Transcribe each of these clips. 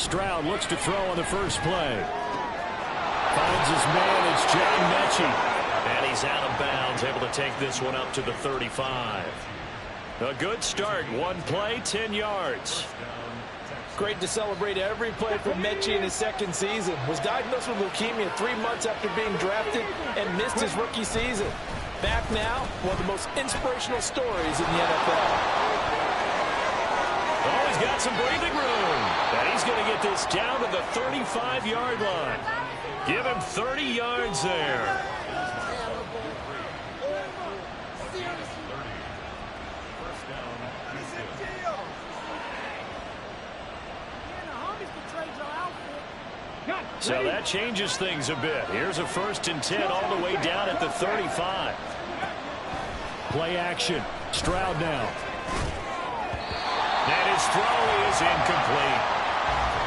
Stroud looks to throw on the first play. Finds his man. It's John Mechie. And he's out of bounds, able to take this one up to the 35. A good start. One play, 10 yards. Great to celebrate every play from Mechie in his second season. Was diagnosed with leukemia 3 months after being drafted and missed his rookie season. Back now, one of the most inspirational stories in the NFL. Oh, he's got some breathing room. And he's going to get this down to the 35-yard line. Give him 30 yards there. So that changes things a bit. Here's a 1st and 10 all the way down at the 35. Play action. Stroud now. And his throw is incomplete.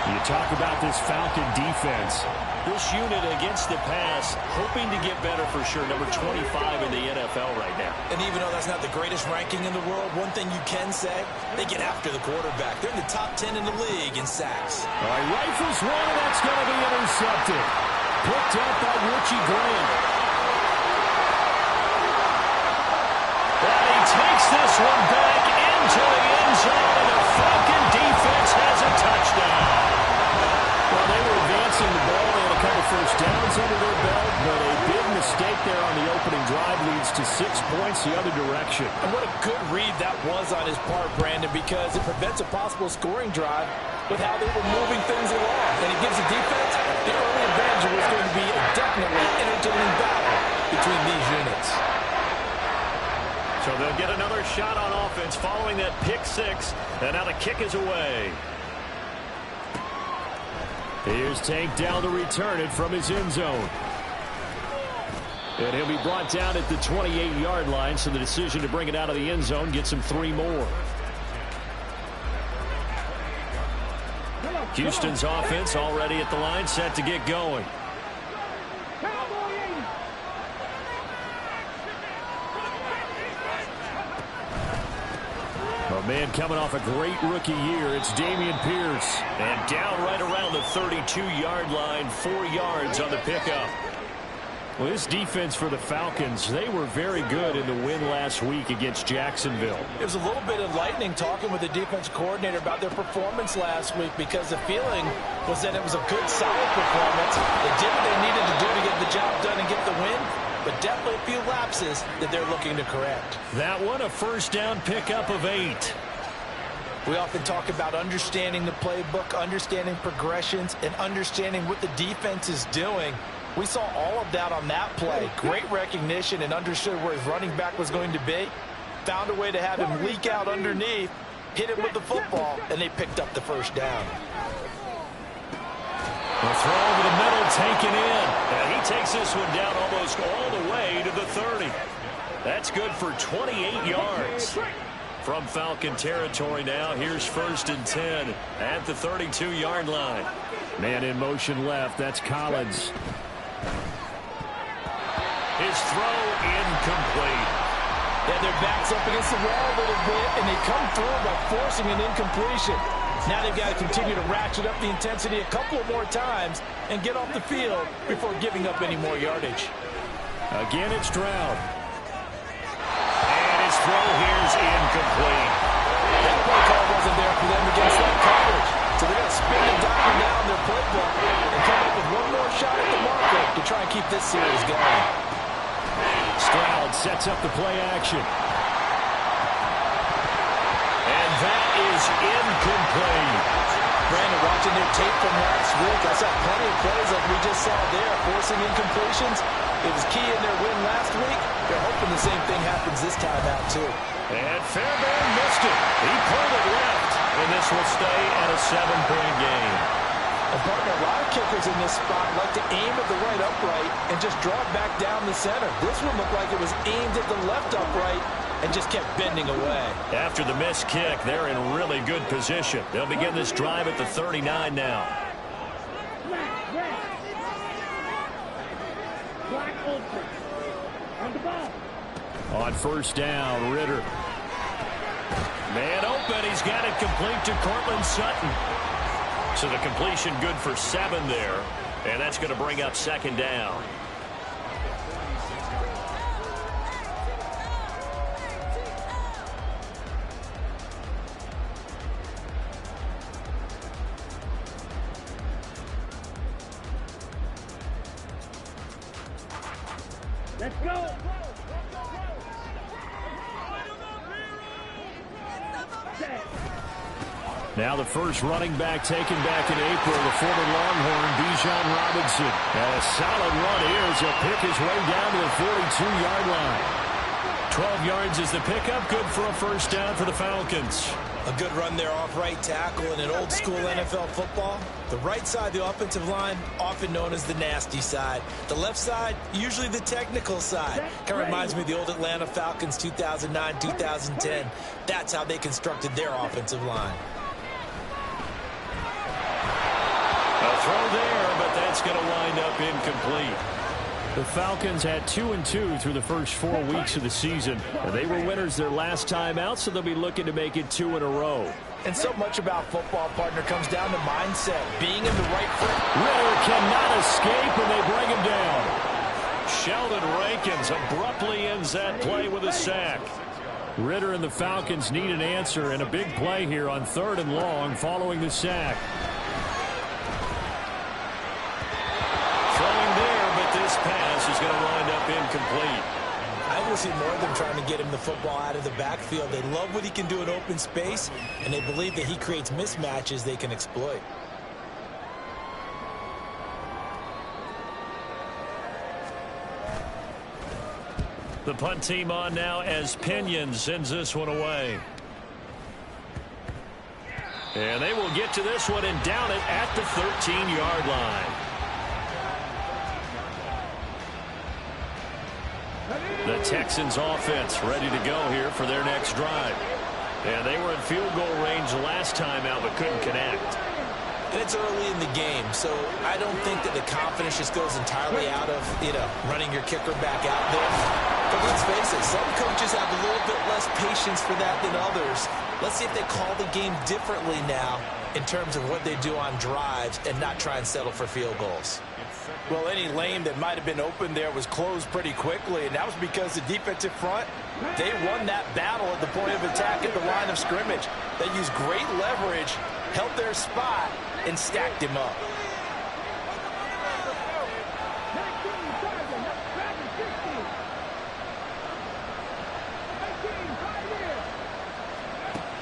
You talk about this Falcon defense. This unit against the pass, hoping to get better for sure. Number 25 in the NFL right now. And even though that's not the greatest ranking in the world, one thing you can say, they get after the quarterback. They're in the top 10 in the league in sacks. All right, rifles one, and that's going to be intercepted. Picked up by Richie Graham. And he takes this one back into the end zone, and the Falcon defense has a touchdown. Well, they were advancing the ball. They had a couple first downs under their belt, but a big mistake there on the opening drive leads to 6 points the other direction. And what a good read that was on his part, Brandon, because it prevents a possible scoring drive with how they were moving things along. And it gives the defense the early advantage of what's going to be a definitely entertaining battle between these units. So they'll get another shot on offense following that pick 6, and now the kick is away. Here's Tank down to return it from his end zone. And he'll be brought down at the 28-yard line, so the decision to bring it out of the end zone gets him 3 more. Houston's offense already at the line, set to get going. A man coming off a great rookie year, it's Dameon Pierce. And down right around the 32-yard line, 4 yards on the pickup. Well, this defense for the Falcons, they were very good in the win last week against Jacksonville. It was a little bit enlightening talking with the defense coordinator about their performance last week, because the feeling was that it was a good, solid performance. They did what they needed to do to get the job done and get the win, but definitely a few lapses that they're looking to correct. That one, a first down pickup of 8. We often talk about understanding the playbook, understanding progressions, and understanding what the defense is doing. We saw all of that on that play. Great recognition and understood where his running back was going to be. Found a way to have him leak out underneath, hit him with the football, and they picked up the first down. The throw over the middle taken in. And he takes this one down almost all the way to the 30. That's good for 28 yards. From Falcon territory now, here's 1st and 10 at the 32-yard line. Man in motion left, that's Collins. His throw incomplete. Yeah, their back's up against the wall a little bit, and they come through by forcing an incompletion. Now they've got to continue to ratchet up the intensity a couple of more times and get off the field before giving up any more yardage. Again, it's Stroud. And his throw here is incomplete. That play call wasn't there for them against that coverage. So they're going to spin and dial down their playbook and come up with one more shot at the marker to try and keep this series going. Stroud sets up the play action. And that is incomplete. Brandon, watching their tape from last week, I saw plenty of plays like we just saw there, forcing incompletions. It was key in their win last week. They're hoping the same thing happens this time out, too. And Fairbairn missed it. He pulled it left. And this will stay at a 7-point game. And partner, a lot of kickers in this spot like to aim at the right upright and just draw it back down the center. This one looked like it was aimed at the left upright and just kept bending away. After the missed kick, they're in really good position. They'll begin this drive at the 39 now. On first down, Ritter. Man open, he's got it complete to Cortland Sutton. So the completion good for 7 there. And that's going to bring up second down. Let's go. Now the first running back taken back in April, the former Longhorn, Bijan Robinson. And a solid run here as he'll pick his way down to the 42-yard line. 12 yards is the pickup, good for a first down for the Falcons. A good run there off right tackle in an old-school NFL football. The right side, the offensive line, often known as the nasty side. The left side, usually the technical side. Kind of reminds me of the old Atlanta Falcons 2009-2010. That's how they constructed their offensive line. A throw there, but that's going to wind up incomplete. The Falcons had 2-2 through the first 4 weeks of the season. And they were winners their last time out, so they'll be looking to make it 2 in a row. And so much about football, partner, comes down to mindset. Being in the right frame. Ritter cannot escape, and they bring him down. Sheldon Rankins abruptly ends that play with a sack. Ritter and the Falcons need an answer, and a big play here on 3rd and long following the sack. This pass is going to wind up incomplete. I will see more of them trying to get him the football out of the backfield. They love what he can do in open space, and they believe that he creates mismatches they can exploit. The punt team on now as Pinion sends this one away. And they will get to this one and down it at the 13-yard line. The Texans offense ready to go here for their next drive. And they were in field goal range last time out but couldn't connect. And it's early in the game, so I don't think that the confidence just goes entirely out of, running your kicker back out there. But let's face it, some coaches have a little bit less patience for that than others. Let's see if they call the game differently now in terms of what they do on drives and not try and settle for field goals. Well, any lane that might have been open there was closed pretty quickly, and that was because the defensive front, they won that battle at the point of attack at the line of scrimmage. They used great leverage, held their spot, and stacked him up.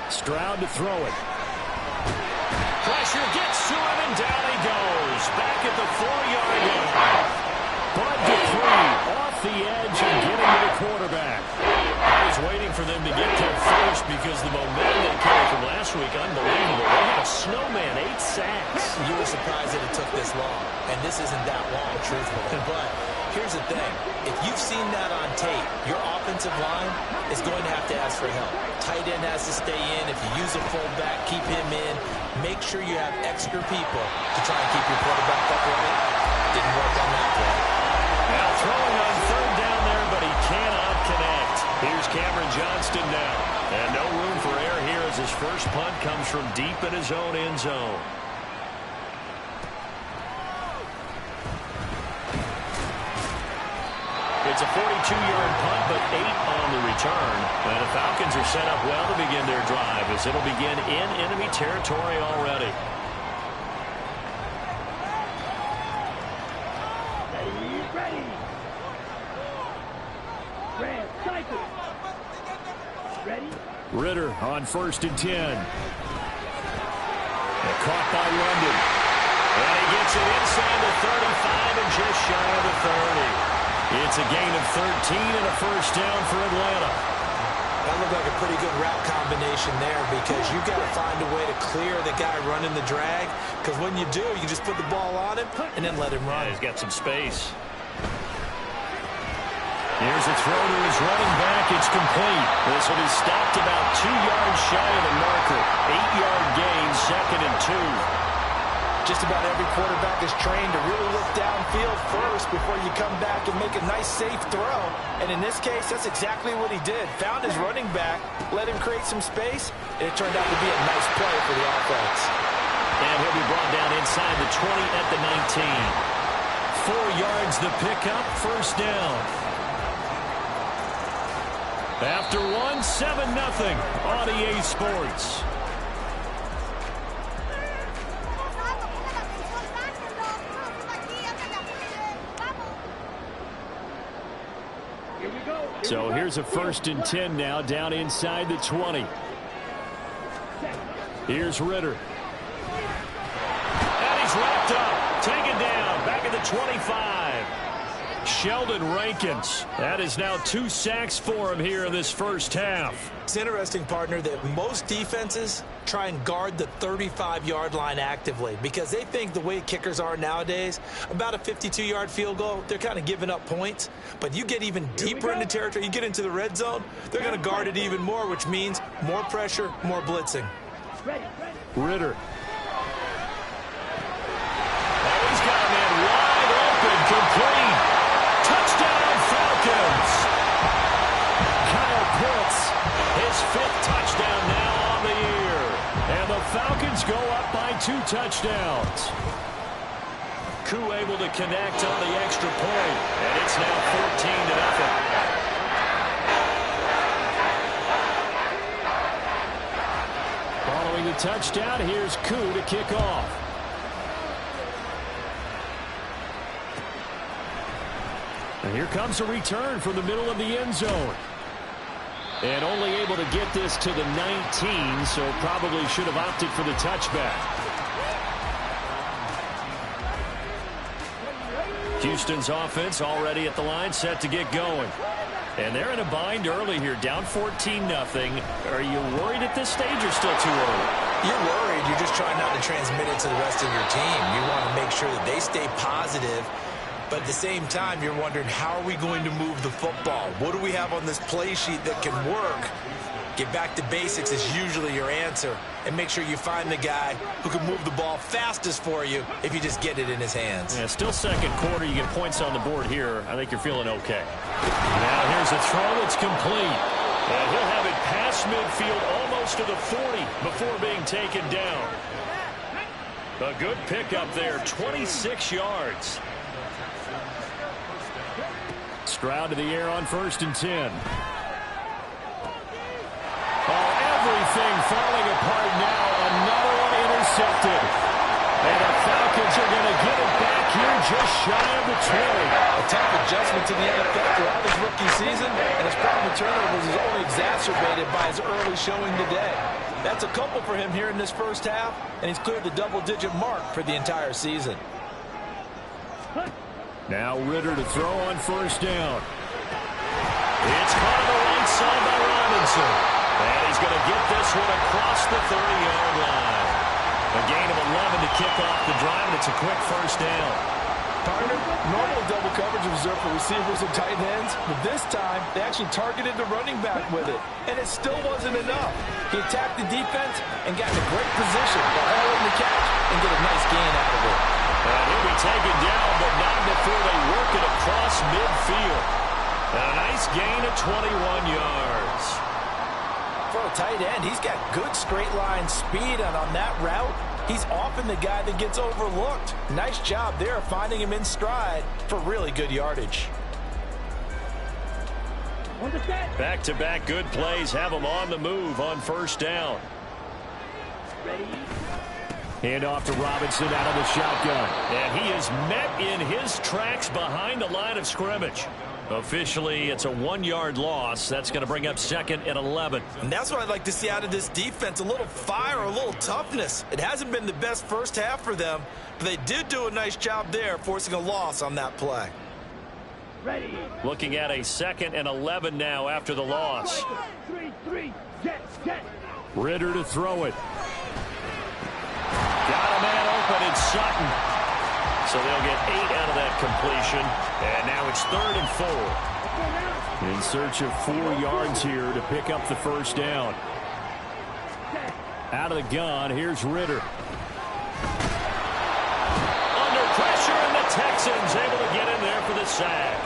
Stroud to throw it. Pressure gets to him, and down he goes. Back at the 4-yard line. Bud Dupree off the edge and getting to the quarterback. I was waiting for them to get there first because the momentum they carried from last week, unbelievable. They had a snowman, 8 sacks. You were surprised that it took this long, and this isn't that long, truthfully. But here's the thing. If you've seen that on tape, your offensive line is going to have to ask for help. Tight end has to stay in. If you use a fullback, keep him in. Make sure you have extra people to try and keep your quarterback upright. Didn't work on that play. Now throwing on 3rd down there, but he cannot connect. Here's Cameron Johnston now. And no room for error here as his first punt comes from deep in his own end zone. It's a 42-yard punt, but 8 on the return. And the Falcons are set up well to begin their drive as it'll begin in enemy territory already. Ready. Red, cycle. Ready. Ritter on 1st and 10. And caught by London. And he gets it inside the 35 and just shy of the 30. It's a gain of 13 and a first down for Atlanta. That looked like a pretty good route combination there because you've got to find a way to clear the guy running the drag, because when you do, you just put the ball on him and then let him run. Yeah, he's got some space. Here's a throw to his running back. It's complete. This will be stopped about 2 yards shy of the marker. 8-yard gain, 2nd and 2. Just about every quarterback is trained to really look downfield first before you come back and make a nice, safe throw. And in this case, that's exactly what he did. Found his running back, let him create some space, and it turned out to be a nice play for the offense. And he'll be brought down inside the 20 at the 19. 4 yards the pickup, first down. After 1, 7-0 on EA Sports. So here's a 1st and 10 now, down inside the 20. Here's Ritter. And he's wrapped up. Taken down. Back at the 25. Sheldon Rankins. That is now 2 sacks for him here in this first half. It's interesting, partner, that most defenses try and guard the 35-yard line actively because they think the way kickers are nowadays, about a 52-yard field goal, they're kind of giving up points. But you get even deeper into territory, you get into the red zone, they're going to guard it even more, which means more pressure, more blitzing. Ritter. Oh, he's got a man wide open, complete. Touchdown, Falcons. Kyle Pitts, his 5th touchdown now on the year. And the Falcons go up by 2 touchdowns. Koo able to connect on the extra point, and it's now 14-0. Following the touchdown, here's Koo to kick off. And here comes a return from the middle of the end zone. And only able to get this to the 19, so probably should have opted for the touchback. Houston's offense already at the line, set to get going. And they're in a bind early here, down 14-0. Are you worried at this stage or still too early? You're worried. You're just trying not to transmit it to the rest of your team. You want to make sure that they stay positive. But at the same time, you're wondering, how are we going to move the football? What do we have on this play sheet that can work? Get back to basics is usually your answer. And make sure you find the guy who can move the ball fastest for you if you just get it in his hands. Yeah, still second quarter. You get points on the board here. I think you're feeling okay. Now here's a throw that's complete. And he'll have it past midfield almost to the 40 before being taken down. A good pickup there, 26 yards. Stroud to the air on 1st and 10. Oh, everything falling apart now. Another one intercepted. And the Falcons are going to get it back here just shy of the 20. A tough adjustment to the NFL throughout his rookie season, and his problem with turnovers is only exacerbated by his early showing today. That's a couple for him here in this first half, and he's cleared the double-digit mark for the entire season. Now Ritter to throw on 1st down. It's caught on the right side by Robinson. And he's going to get this one across the 30-yard line. A gain of 11 to kick off the drive, and it's a quick first down. Partner, normal double coverage reserved for receivers and tight ends, but this time they actually targeted the running back with it, and it still wasn't enough. He attacked the defense and got in a great position to haul in the catch and get a nice gain out of it. And he'll be taken down, but not before they work it across midfield. And a nice gain of 21 yards. For a tight end, he's got good straight line speed, and on that route, he's often the guy that gets overlooked. Nice job there finding him in stride for really good yardage. Back-to-back good plays have him on the move on 1st down. Hand off to Robinson out of the shotgun. And he is met in his tracks behind the line of scrimmage. Officially, it's a 1-yard loss. That's going to bring up 2nd and 11. And that's what I'd like to see out of this defense, a little fire, a little toughness. It hasn't been the best first half for them, but they did do a nice job there, forcing a loss on that play. Ready. Looking at a 2nd and 11 now after the loss. 3-3, set. Ritter to throw it. Got a man open, it's Sutton. So they'll get 8 out of that completion. And now it's 3rd and 4. In search of 4 yards here to pick up the first down. Out of the gun, here's Ritter. Under pressure, and the Texans able to get in there for the sack.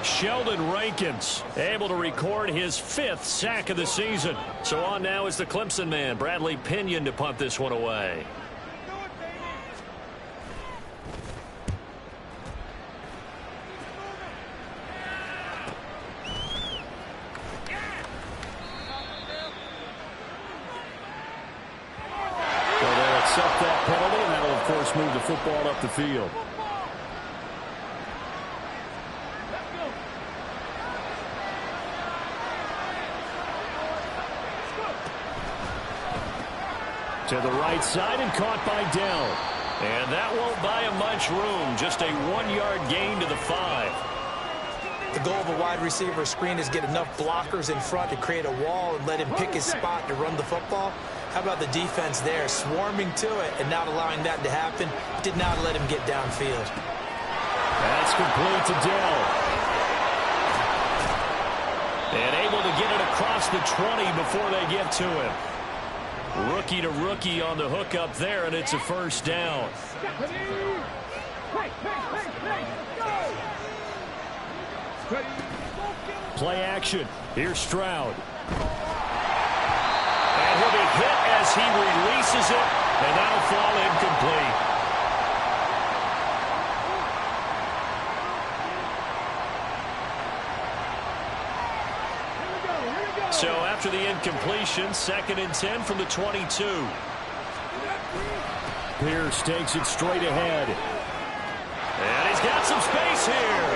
Sheldon Rankins able to record his 5th sack of the season. So on now is the Clemson man, Bradley Pinion, to punt this one away. Bucks move the football up the field. To the right side and caught by Dell. And that won't buy him much room. Just a 1-yard gain to the 5. The goal of a wide receiver screen is get enough blockers in front to create a wall and let him pick his spot to run the football. How about the defense there, swarming to it and not allowing that to happen? Did not let him get downfield. That's complete to Dell. And able to get it across the 20 before they get to him. Rookie to rookie on the hookup there, and it's a first down. Play action. Here's Stroud. And he'll be hit as he releases it, and that'll fall incomplete. So after the incompletion, 2nd and 10 from the 22. Pierce takes it straight ahead. And he's got some space here.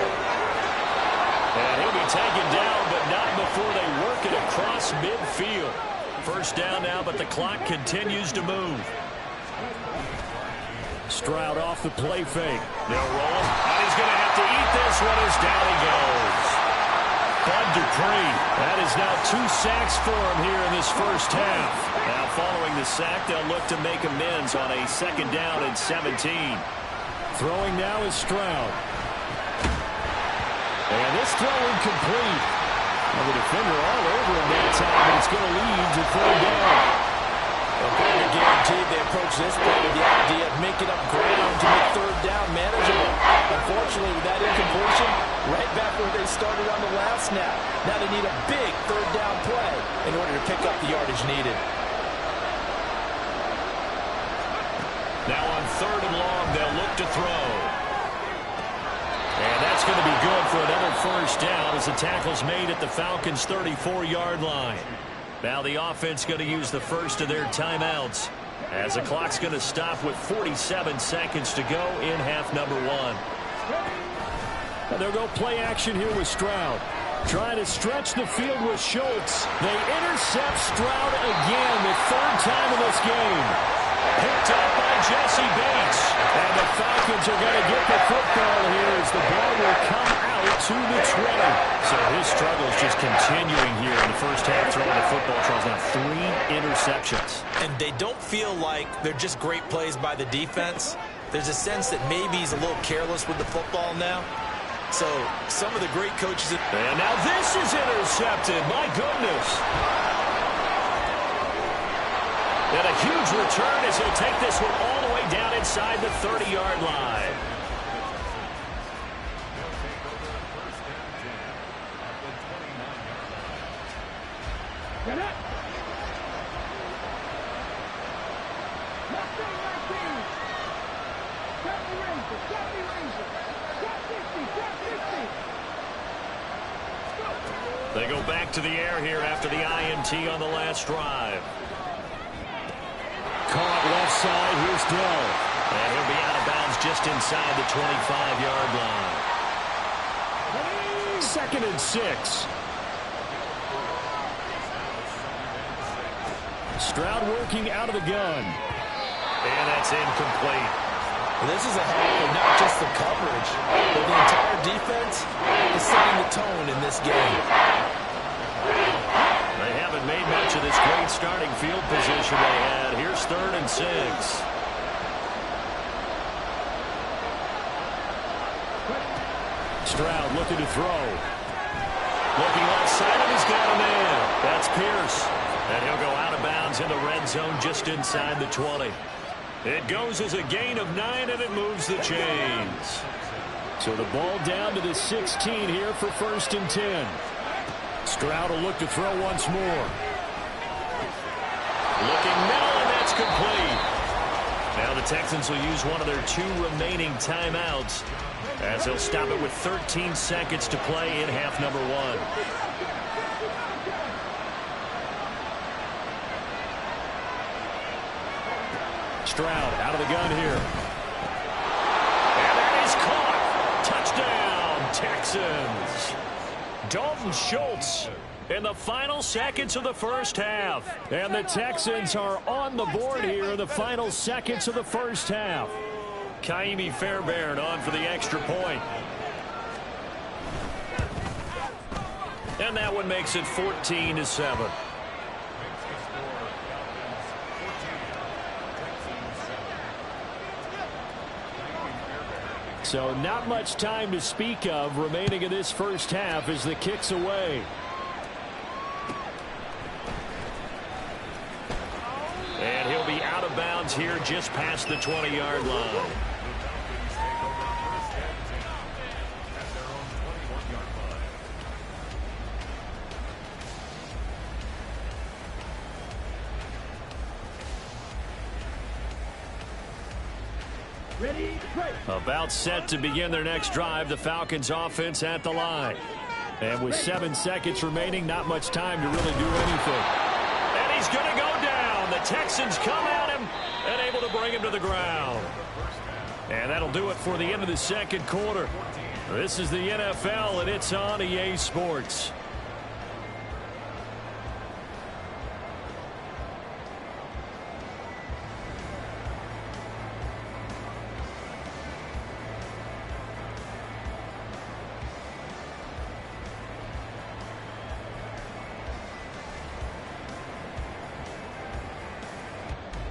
And he'll be taken down, but not before they work it across midfield. First down now, but the clock continues to move. Stroud off the play fake. They'll roll him, and he's going to have to eat this one as down he goes. Bud Dupree, that is now 2 sacks for him here in this first half. Now following the sack, they'll look to make amends on a 2nd down and 17. Throwing now is Stroud. And this throw incomplete. Well, the defender all over him that time, but it's going to lead to 3rd down. Well, guaranteed they approach this play with the idea of making up ground to make 3rd down manageable. Unfortunately, with that incompletion, right back where they started on the last snap. Now they need a big 3rd down play in order to pick up the yardage needed. Now on 3rd and long, they'll look to throw. And that's going to be good for another first down as the tackle's made at the Falcons' 34-yard line. Now the offense going to use the first of their timeouts as the clock's going to stop with 47 seconds to go in half number 1. And they'll go play action here with Stroud. Trying to stretch the field with Schultz. They intercept Stroud again, the 3rd time in this game. Picked up by Jesse Bates. And the Falcons are going to get the football here as the ball will come out to the 20. So his struggles just continuing here in the first half throwing the football. Charles now 3 interceptions. And they don't feel like they're just great plays by the defense. There's a sense that maybe he's a little careless with the football now. So some of the great coaches. And now this is intercepted. My goodness. And a huge return as he'll take this one all the way down inside the 30-yard line. Get it! They go back to the air here after the INT on the last drive. Caught left side. Here's Dell. And he'll be out of bounds just inside the 25-yard line. 2nd and 6. Stroud working out of the gun. And that's incomplete. This is a half of not just the coverage, but the entire defense is setting the tone in this game. They haven't made much of this great starting field position they had. Here's 3rd and 6. Stroud looking to throw. Looking left side, and he's got a man. That's Pierce. And he'll go out of bounds in the red zone just inside the 20. It goes as a gain of 9, and it moves the chains. So the ball down to the 16 here for 1st and 10. Stroud will look to throw once more. Looking middle, and that's complete. Now the Texans will use one of their 2 remaining timeouts as they'll stop it with 13 seconds to play in half number 1. Stroud out of the gun here. Texans. Dalton Schultz in the final seconds of the first half. And the Texans are on the board here in the final seconds of the first half. Kaimi Fairbairn on for the extra point. And that one makes it 14-7. So not much time to speak of remaining in this first half as the kick's away. And he'll be out of bounds here just past the 20-yard line. About set to begin their next drive. The Falcons offense at the line. And with 7 seconds remaining, not much time to really do anything. And he's going to go down. The Texans come at him and able to bring him to the ground. And that'll do it for the end of the second quarter. This is the NFL, and it's on EA Sports.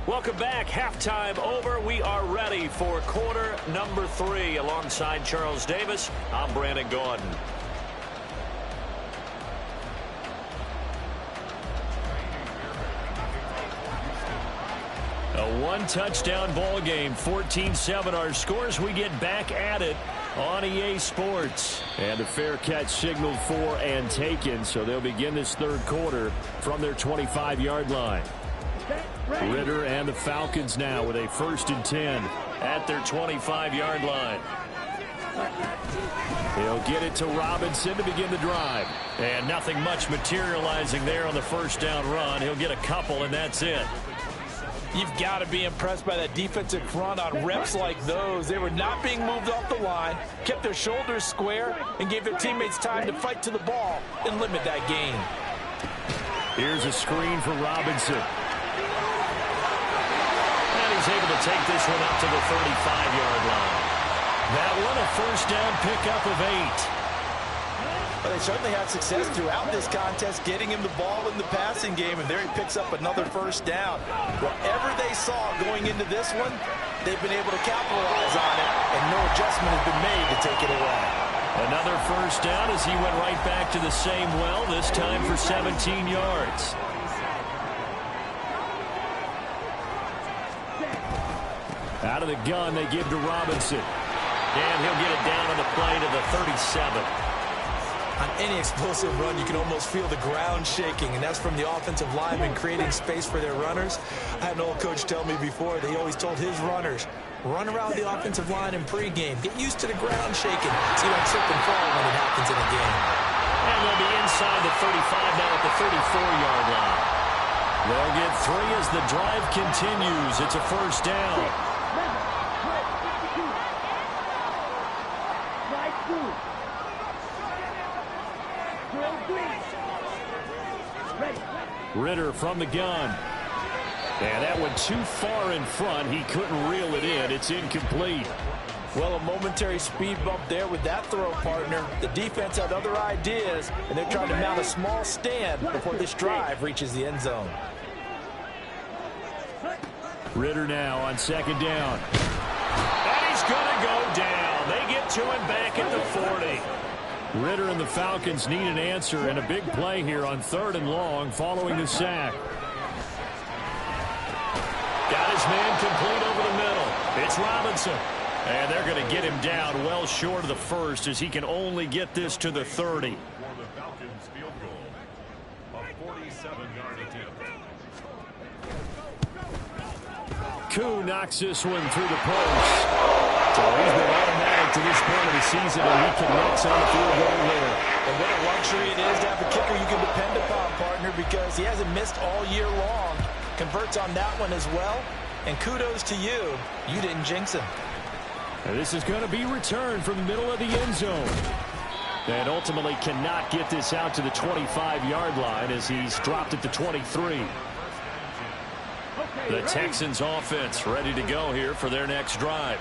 Welcome back. Halftime over. We are ready for quarter number 3. Alongside Charles Davis, I'm Brandon Gordon. A one-touchdown ball game, 14-7 our scores. We get back at it on EA Sports. And a fair catch signaled for and taken, so they'll begin this third quarter from their 25-yard line. Ritter and the Falcons now with a 1st and 10 at their 25-yard line. He'll get it to Robinson to begin the drive. And nothing much materializing there on the first down run. He'll get a couple, and that's it. You've got to be impressed by that defensive front on reps like those. They were not being moved off the line, kept their shoulders square, and gave their teammates time to fight to the ball and limit that gain. Here's a screen for Robinson. He's able to take this one up to the 35-yard line. That one a first down pickup of 8. Well, they certainly had success throughout this contest getting him the ball in the passing game, and there he picks up another first down. Whatever they saw going into this one, they've been able to capitalize on it, and no adjustment has been made to take it away. Another first down as he went right back to the same well, this time for 17 yards. Out of the gun, they give to Robinson. And he'll get it down on the play to the 37. On any explosive run, you can almost feel the ground shaking, and that's from the offensive linemen creating space for their runners. I had an old coach tell me before that he always told his runners, run around the offensive line in pregame. Get used to the ground shaking so you don't slip and fall when it happens in a game. And they'll be inside the 35 now at the 34-yard line. They'll get 3 as the drive continues. It's a first down. Ritter from the gun. And that went too far in front. He couldn't reel it in. It's incomplete. Well, a momentary speed bump there with that throw, partner. The defense had other ideas, and they're trying to mount a small stand before this drive reaches the end zone. Ritter now on second down. And he's going to go down. They get to him back at the 40. Ritter and the Falcons need an answer, and a big play here on 3rd and long following the sack. Got his man complete over the middle. It's Robinson. And they're going to get him down well short of the first as he can only get this to the 30. Koo knocks this one through the post. So he's been automatic to this point of the season, and he connects on the field goal there. And what a luxury it is to have a kicker you can depend upon, partner, because he hasn't missed all year long. Converts on that one as well. And kudos to you. You didn't jinx him. And this is going to be returned from the middle of the end zone. And ultimately cannot get this out to the 25-yard line as he's dropped at the 23. The Texans offense ready to go here for their next drive.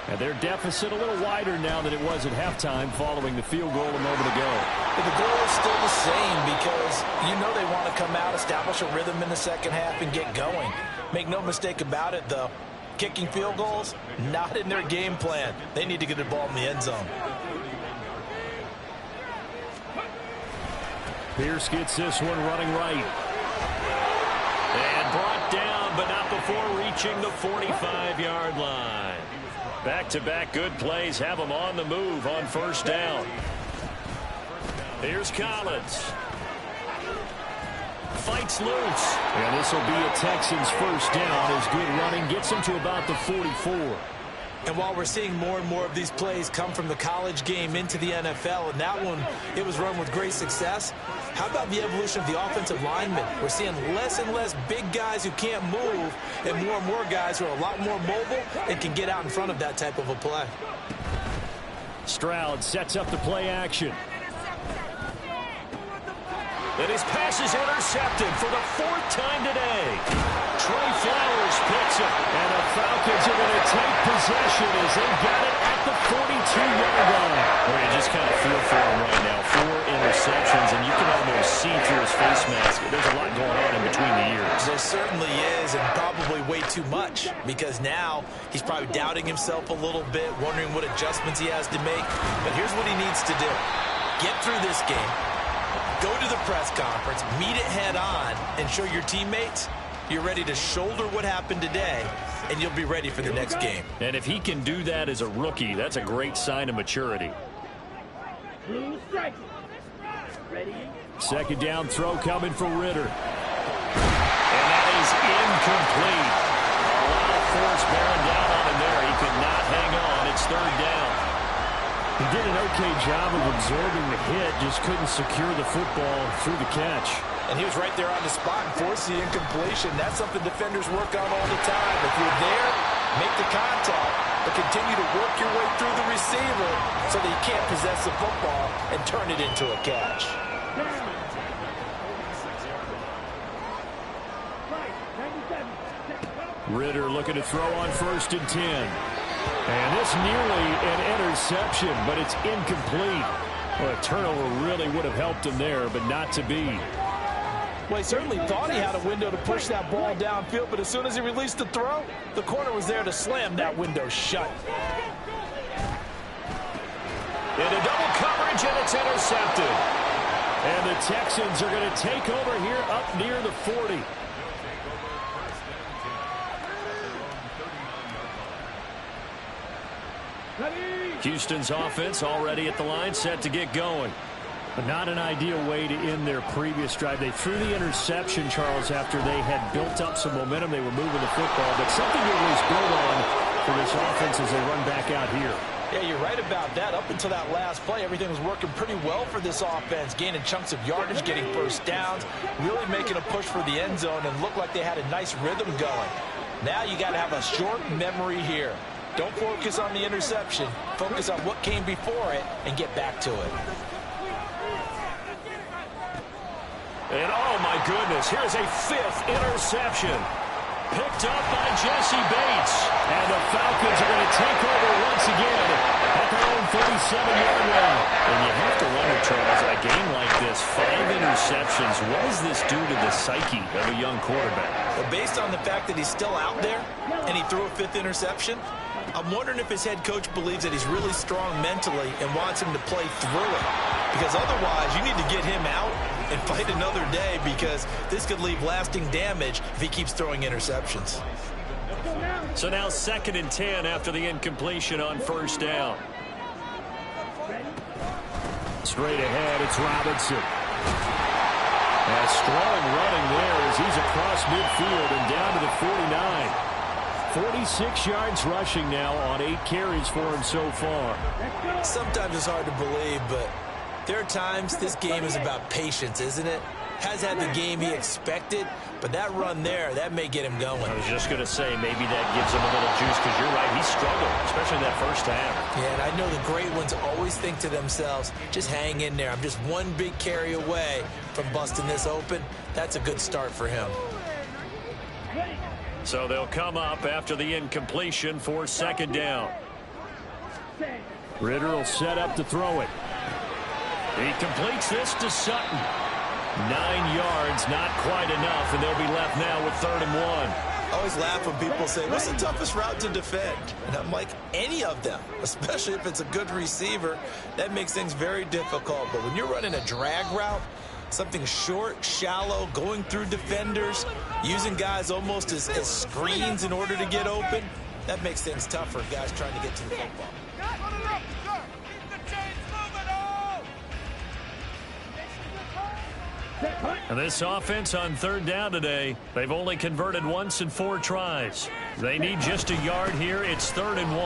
And their deficit a little wider now than it was at halftime following the field goal a moment ago. But the goal is still the same because you know they want to come out, establish a rhythm in the second half, and get going. Make no mistake about it, though. Kicking field goals, not in their game plan. They need to get the ball in the end zone. Pierce gets this one running right. And brought down, but not before reaching the 45-yard line. Back-to-back good plays have them on the move on first down. Here's Collins. Fights loose. And this will be a Texans first down as good running gets them to about the 44. And while we're seeing more and more of these plays come from the college game into the NFL, and that one, it was run with great success, how about the evolution of the offensive linemen? We're seeing less and less big guys who can't move and more guys who are a lot more mobile and can get out in front of that type of a play. Stroud sets up the play action. And his pass is intercepted for the 4th time today. Trey Flowers picks it. And the Falcons are going to take possession as they got it at the 42-yard line. Well, you just kind of feel for him right now. 4 interceptions, and you can almost see through his face mask. There's a lot going on in between the ears. There certainly is, and probably way too much, because now he's probably doubting himself a little bit, wondering what adjustments he has to make. But here's what he needs to do. Get through this game. Go to the press conference, meet it head on, and show your teammates you're ready to shoulder what happened today, and you'll be ready for the next game. And if he can do that as a rookie, that's a great sign of maturity. Second down throw coming for Ritter. And that is incomplete. A lot of force bearing down on him there. He could not hang on. It's 3rd down. He did an okay job of absorbing the hit, just couldn't secure the football through the catch. And he was right there on the spot and forced the incompletion. That's something defenders work on all the time. If you're there, make the contact, but continue to work your way through the receiver so that you can't possess the football and turn it into a catch. Ritter looking to throw on 1st and 10. And this nearly an interception, but it's incomplete. Well, a turnover really would have helped him there, but not to be. Well, he certainly thought he had a window to push that ball downfield, but as soon as he released the throw, the corner was there to slam that window shut. Into double coverage, and it's intercepted. And the Texans are going to take over here up near the 40. Houston's offense already at the line, set to get going. But not an ideal way to end their previous drive. They threw the interception, Charles, after they had built up some momentum. They were moving the football, but something to at least build on for this offense as they run back out here. Yeah, you're right about that. Up until that last play, everything was working pretty well for this offense, gaining chunks of yardage, getting first downs, really making a push for the end zone, and looked like they had a nice rhythm going. Now you got to have a short memory here. Don't focus on the interception. Focus on what came before it and get back to it. And oh my goodness, here's a 5th interception. Picked up by Jesse Bates. And the Falcons are going to take over once again at their own 37-yard line. And you have to wonder, Charles, a game like this, 5 interceptions, what does this do to the psyche of a young quarterback? Well, based on the fact that he's still out there and he threw a 5th interception, I'm wondering if his head coach believes that he's really strong mentally and wants him to play through it. Because otherwise, you need to get him out and fight another day, because this could leave lasting damage if he keeps throwing interceptions. So now 2nd and 10 after the incompletion on 1st down. Straight ahead, it's Robinson. A strong running there as he's across midfield and down to the 49. 46 yards rushing now on 8 carries for him so far. Sometimes it's hard to believe, but there are times this game is about patience, isn't it? Has had the game he expected, but But that run there, that may get him going. I was just going to say, maybe that gives him a little juice, because you're right, he struggled, especially in that first half. Yeah, and I know the great ones always think to themselves, just hang in there. I'm just one big carry away from busting this open. That's a good start for him. So they'll come up after the incompletion for second down. Ritter will set up to throw it. He completes this to Sutton. 9 yards, not quite enough, and they'll be left now with 3rd and 1. I always laugh when people say, what's the toughest route to defend? And I'm like, any of them, especially if it's a good receiver. That makes things very difficult. But when you're running a drag route, something short, shallow, going through defenders, using guys almost as screens in order to get open, that makes things tough for guys trying to get to the football. And this offense on 3rd down today, they've only converted once in 4 tries. They need just a yard here. It's 3rd and 1.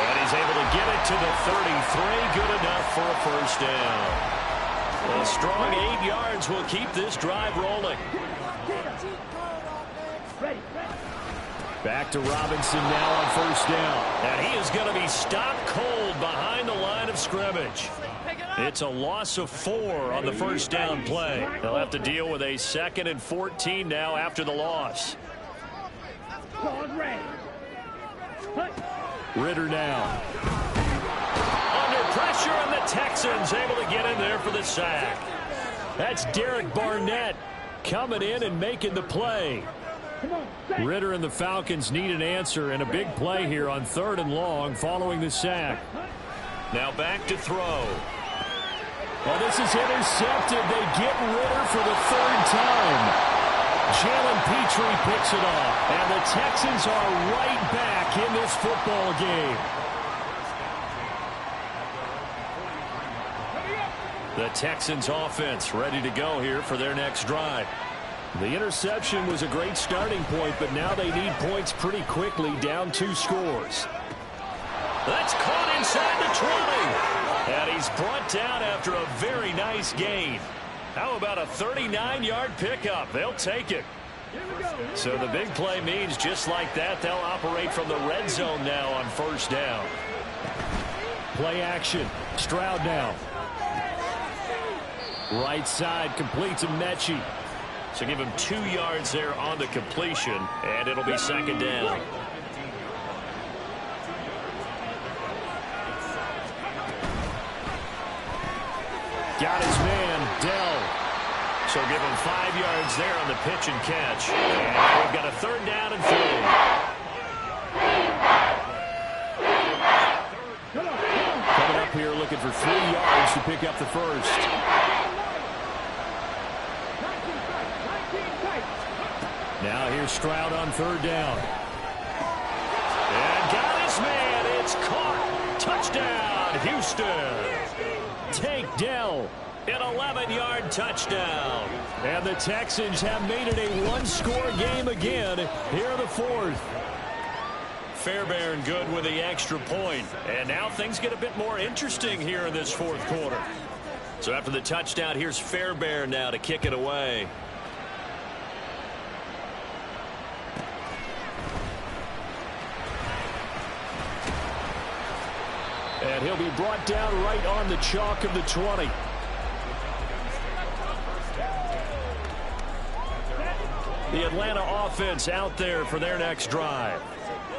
And he's able to get it to the 33. Good enough for a first down. A strong 8 yards will keep this drive rolling. Back to Robinson now on 1st down. And he is going to be stopped cold behind the line of scrimmage. It's a loss of 4 on the first down play. They'll have to deal with a 2nd and 14 now after the loss. Ritter now. Under pressure, and the Texans able to get in there for the sack. That's Derek Barnett coming in and making the play. Ritter and the Falcons need an answer and a big play here on 3rd and long following the sack. Now back to throw. Well, this is intercepted. They get Ritter for the 3rd time. Jalen Petrie picks it off. And the Texans are right back in this football game. The Texans offense ready to go here for their next drive. The interception was a great starting point, but now they need points pretty quickly, down 2 scores. That's caught inside the 20. And he's brought down after a very nice gain. How about a 39-yard pickup? They'll take it. So the big play means just like that, they'll operate from the red zone now on 1st down. Play action. Stroud now. Right side completes to Mechie. So give him 2 yards there on the completion, and it'll be 2nd down. Got his man, Dell. So give him 5 yards there on the pitch and catch. And we've got a 3rd down and 3. Coming up here looking for 3 yards to pick up the first. Now here's Stroud on 3rd down. And got his man. It's caught. Touchdown, Houston. Take Dell. An 11-yard touchdown. And the Texans have made it a 1-score game again here in the 4th. Fairbairn good with the extra point. And now things get a bit more interesting here in this 4th quarter. So after the touchdown, here's Fairbairn now to kick it away. And he'll be brought down right on the chalk of the 20. The Atlanta offense out there for their next drive.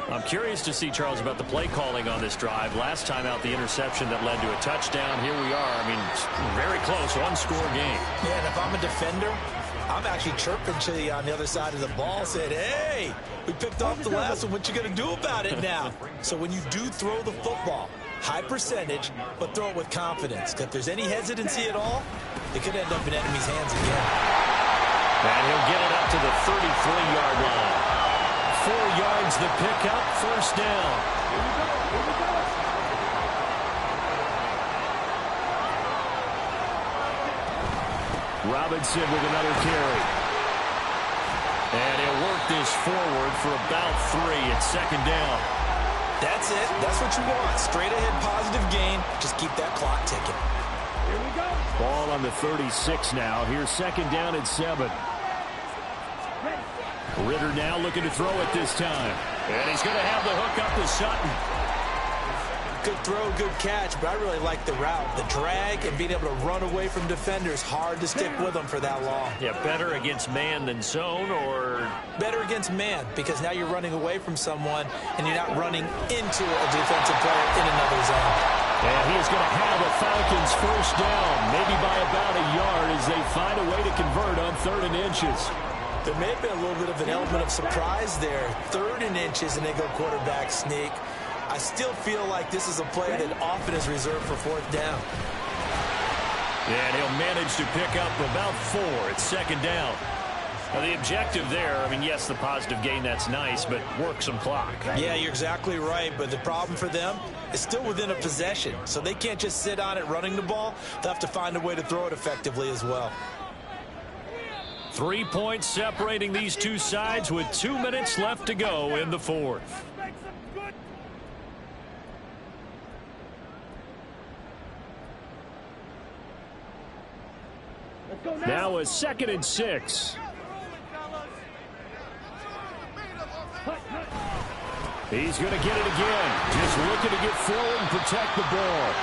I'm curious to see, Charles, about the play calling on this drive. Last time out, the interception that led to a touchdown. Here we are. I mean, very close, 1-score game. Yeah, and if I'm a defender, I'm actually chirping to you on the other side of the ball, saying, hey, we picked off the last one. What you going to do about it now? So when you do throw the football, high percentage, but throw it with confidence. If there's any hesitancy at all, it could end up in enemy's hands again. And he'll get it up to the 33-yard line. 4 yards the pickup, 1st down. Robinson with another carry. And he'll work this forward for about 3 at 2nd down. That's it. That's what you want. Straight ahead positive gain. Just keep that clock ticking. Here we go. Ball on the 36 now. Here's second down and 7. Ritter now looking to throw it this time. And he's going to have the hook up to Sutton. Good throw, good catch, but I really like the route. The drag and being able to run away from defenders, hard to stick with them for that long. Yeah, better against man than zone, or? Better against man, because now you're running away from someone and you're not running into a defensive player in another zone. And he is going to have the Falcons first down, maybe by about a yard as they find a way to convert on 3rd and inches. There may have been a little bit of an element of surprise there. 3rd and inches, and they go quarterback sneak. I still feel like this is a play that often is reserved for 4th down. And he'll manage to pick up about 4 at 2nd down. Now, the objective there, I mean, yes, the positive gain, that's nice, but work some clock. Yeah, you're exactly right, but the problem for them is still within a possession, so they can't just sit on it running the ball. They'll have to find a way to throw it effectively as well. 3 points separating these two sides with 2 minutes left to go in the 4th. Now a 2nd and 6. He's going to get it again. Just looking to get forward and protect the ball.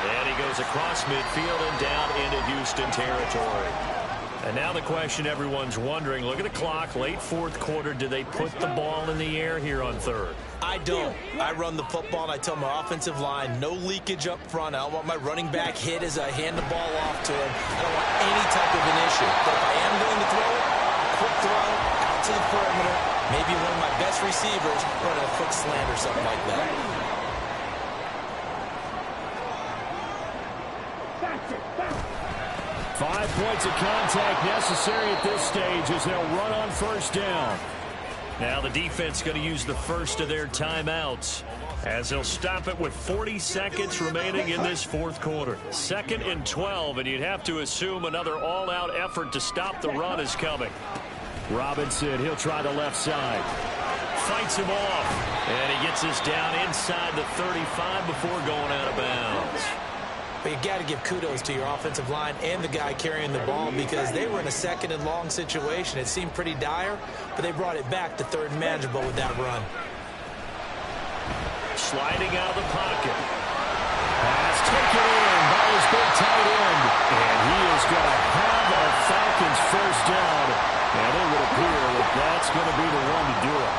And he goes across midfield and down into Houston territory. And now the question everyone's wondering, look at the clock, late 4th quarter. Do they put the ball in the air here on 3rd? I don't. I run the football, and I tell my offensive line, no leakage up front. I don't want my running back hit as I hand the ball off to him. I don't want any type of an issue. But if I am going to throw it, quick throw, out to the perimeter, maybe one of my best receivers running a quick slant or something like that. 5 points of contact necessary at this stage as they'll run on 1st down. Now the defense going to use the first of their timeouts as they'll stop it with 40 seconds remaining in this 4th quarter. 2nd and 12, and you'd have to assume another all-out effort to stop the run is coming. Robinson, he'll try the left side. Fights him off, and he gets us down inside the 35 before going out of bounds. But you got to give kudos to your offensive line and the guy carrying the ball because they were in a 2nd and long situation. It seemed pretty dire, but they brought it back to 3rd and manageable with that run. Sliding out of the pocket. Pass taken in by his big tight end. And he is going to have a Falcons first down. And it would appear that that's going to be the one to do it.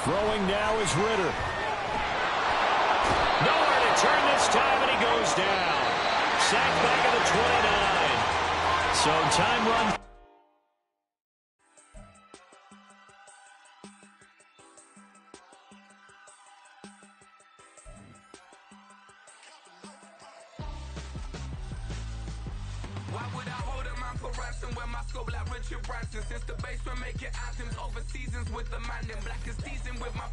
Throwing now is Ritter. Nowhere to turn this time, and he goes down. Sacked back at the 29. So time run. Why would I hold a man for ransom when my scope like Richard Branson? Since the basement making anthems over seasons with the man in black is seasoned with my